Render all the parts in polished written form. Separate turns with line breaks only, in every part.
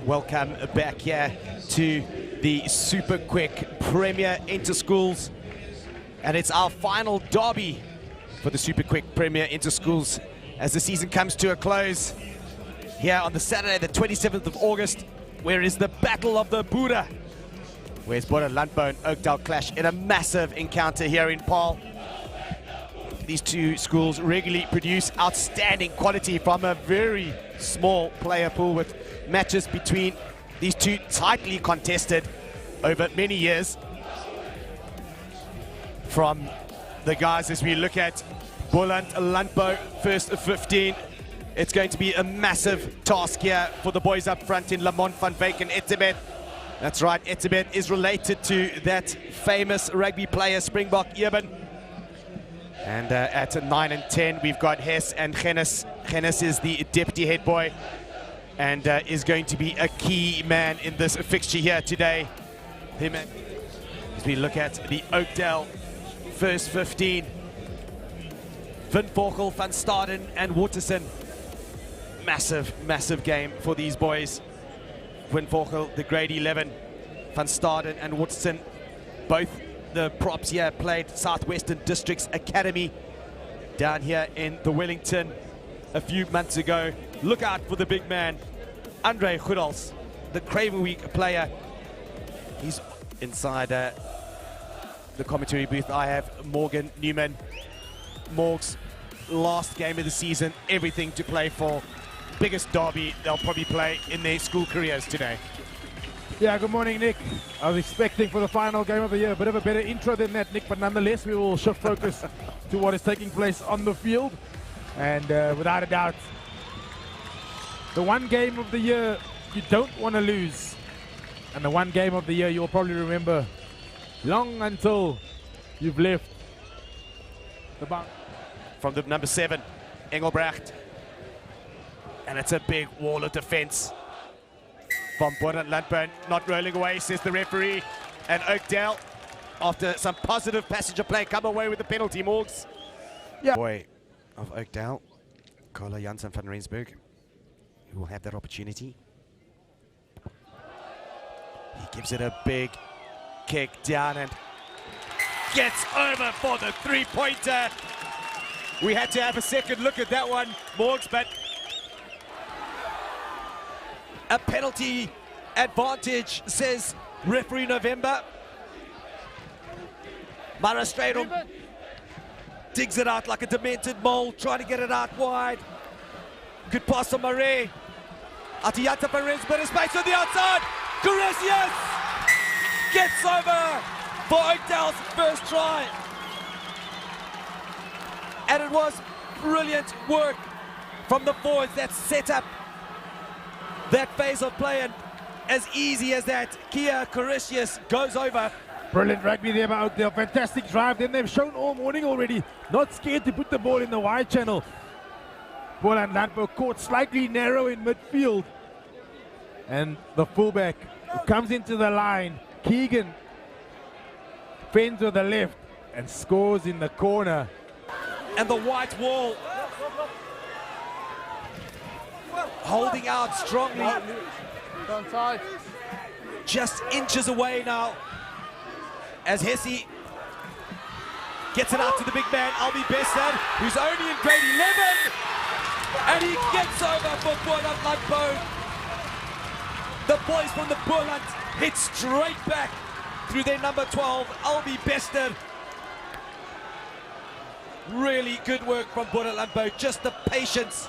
Welcome back here to the Super Quick Premier Interschools, and it's our final derby for the Super Quick Premier Interschools as the season comes to a close here on the Saturday the 27th of August, where is the Battle of the Boere, where's Boland, Landbou and Oakdale clash in a massive encounter here in Paarl. These two schools regularly produce outstanding quality from a very small player pool, with matches between these two tightly contested over many years. From the guys, as we look at Boland, Landbou, first 15, it's going to be a massive task here for the boys up front in Lamont, Van Wyk and Etzebeth. That's right, Etzebeth is related to that famous rugby player Springbok Eben. And at 9 and 10, we've got Hess and Gennis. Gennis is the deputy head boy and is going to be a key man in this fixture here today. Him, as we look at the Oakdale first 15, Van Vorkel, Van Staden and Waterson. Massive game for these boys. Van Vorkel, the grade 11, Van Staden and Waterson, both the props here played Southwestern Districts Academy down here in the Wellington a few months ago. Look out for the big man, Andre Goedals, the Craven Week player. He's inside the commentary booth. I have Morgan Newman. Morgs, last game of the season, everything to play for. Biggest derby they'll probably play in their school careers today.
Yeah, good morning, Nick. I was expecting for the final game of the year a bit of a better intro than that, Nick, but nonetheless we will shift focus to what is taking place on the field. And without a doubt, the one game of the year you don't want to lose, and the one game of the year you'll probably remember long until you've left the bunk.
From the number 7, Engelbrecht. And it's a big wall of defense from Boland, Landbou, not rolling away, says the referee. And Oakdale, after some positive passenger play, come away with the penalty, Morgs. Yeah. Boy of Oakdale, Carlo Janssen van Rensburg, who will have that opportunity. He gives it a big kick down and gets over for the three-pointer. We had to have a second look at that one, Morgs, but a penalty advantage, says referee November. Mara Stradom digs it out like a demented mole, trying to get it out wide. Good pass on Murray. Atiyata Perez, but a space on the outside. Corresius gets over for Oakdale's first try. And it was brilliant work from the forwards that set up that phase of play, and as easy as that, Kia Corresius goes over.
Brilliant rugby there by Oakdale, fantastic drive. Then they've shown all morning already, not scared to put the ball in the wide channel. Boland Landbou caught slightly narrow in midfield. And the fullback who comes into the line, Keegan, fends with the left and scores in the corner.
And the white wall holding out strongly, just inches away now, as Hesse gets it out to the big man, Albi Bessad, who's only in grade 11, and he gets over for Boland Landbou. The boys from the Boland hit straight back through their number 12, Albi Bessad. Really good work from Boland Landbou, just the patience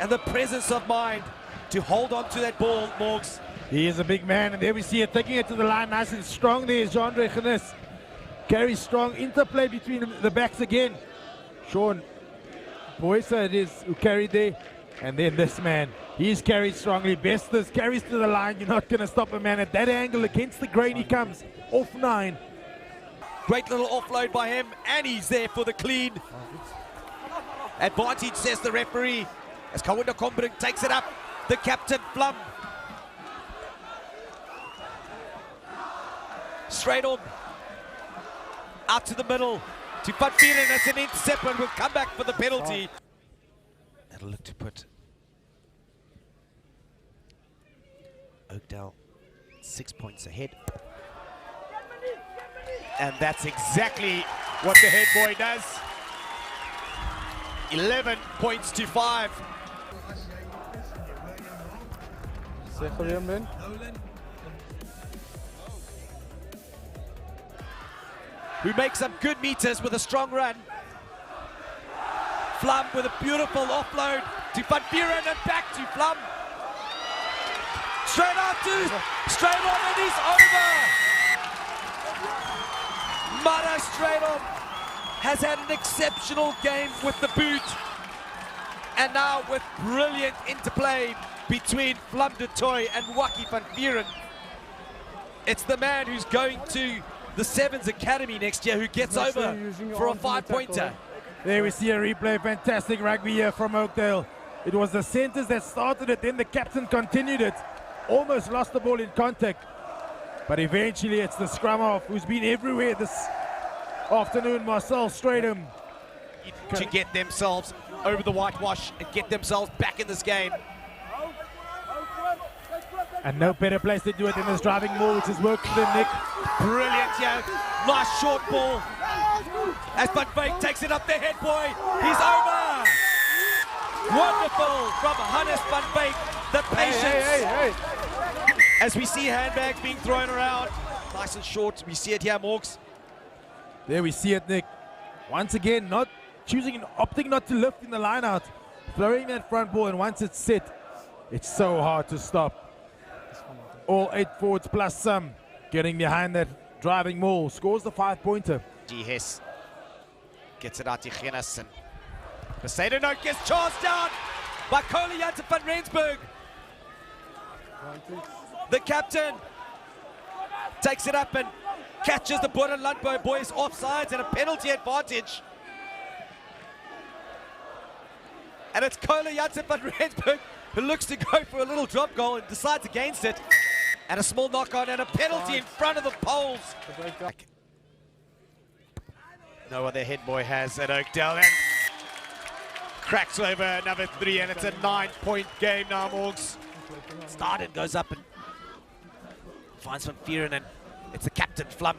and the presence of mind to hold on to that ball, Morgs.
He is a big man, and there we see it, taking it to the line nice and strong. There is Jean-Andre Gennis. Carries strong, interplay between the backs again. Sean Boysa it is who carried there. And then this man, he's carried strongly. Bestas carries to the line. You're not going to stop a man at that angle. Against the grain he comes, off 9.
Great little offload by him, and he's there for the clean. Advantage, says the referee, as Kawunda Kombrink takes it up. The captain, Blum. Straight on. Out to the middle. To Van Vieren, it's an intercept, and will come back for the penalty. That'll look to put Oakdale 6 points ahead. And that's exactly what the head boy does. 11 points to 5. Who makes some good meters with a strong run. Flum with a beautiful offload to Van Buren and back to Flum. Straight on, and he's over. Mara Stratum has had an exceptional game with the boot. And now with brilliant interplay between Flum de Toy and Waki Van Buren. It's the man who's going to the Sevens Academy next year who gets over for a 5-pointer.
There we see a replay. Fantastic rugby here from Oakdale. It was the centers that started it, then the captain continued it. Almost lost the ball in contact. But eventually it's the scrum half who's been everywhere this afternoon, Marcel Stratum.
To get themselves over the whitewash and get themselves back in this game.
And no better place to do it than this driving maul, which has worked for them, Nick.
Brilliant, yeah. Nice short ball. As Van Veek takes it up the head boy. He's over. Wonderful from Hannes Van Veek. The patience.
Hey.
As we see handbags being thrown around. Nice and short. We see it here, Morgs.
There we see it, Nick. Once again, not choosing and opting not to lift in the line out. Throwing that front ball, and once it's set, it's so hard to stop. All 8 forwards plus some getting behind that driving maul. Scores the 5-pointer.
G. Hess gets it out to Genis, and Besaidenout gets charged down by Coley Jansen van Rensburg. The captain takes it up and catches the Boland Landbou boys offsides and a penalty advantage. And it's Coley Jansen van Rensburg who looks to go for a little drop goal and decides against it. And a small knock on and a penalty in front of the poles. No other head boy has at Oakdale, and cracks over another 3, and it's a 9-point game now, Morgs. Started, goes up and finds Van Buren, and it's the captain, Flum.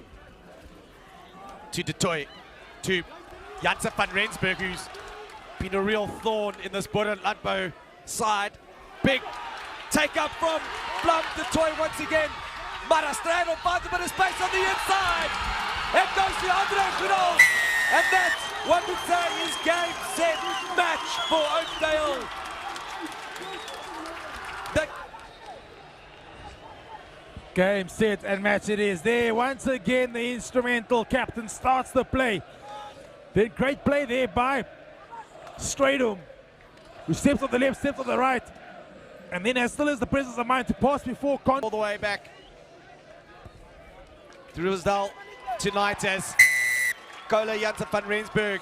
To De Toy, to Jansen van Rensburg, who's been a real thorn in this Boland Landbou side. Big take up from Flum de Toy once again. Marastrano finds a bit of space on the inside. It goes to Andre Goodall. And that's what we say is game, set, match for Oakdale.
Game, set, and match it is. There, once again, the instrumental captain starts the play. Then great play there by Stratum, who steps on the left, steps on the right. And then still has the presence of mind to pass before
all the way back through Rosdal tonight as Kola Jansen van Rensburg,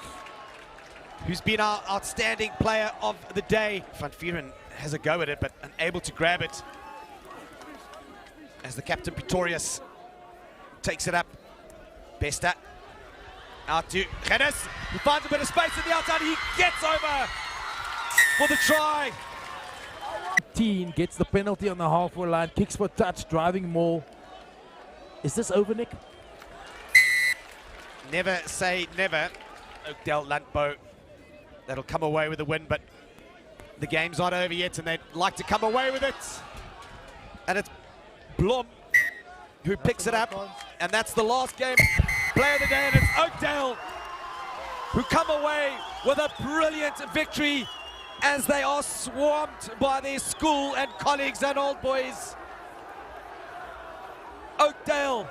who's been our outstanding player of the day. Van Buren has a go at it, but unable to grab it. As the captain Pretorius takes it up. Besta out to Genis, who finds a bit of space at the outside. He gets over for the try.
Gets the penalty on the halfway line, kicks for touch, driving maul. Is this over, Nick?
Never say never. Oakdale Landbou, that'll come away with a win, but the game's not over yet, and they'd like to come away with it. And it's Blom who picks it up, and that's the last game player of the day, and it's Oakdale who come away with a brilliant victory as they are swamped by their school and colleagues and old boys. Oakdale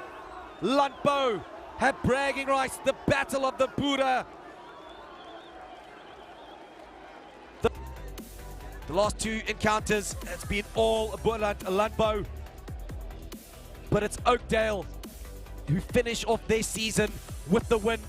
Landbou have bragging rights, the battle of the Buddha. The last 2 encounters, it's been all Boland Landbou, but it's Oakdale who finish off their season with the win.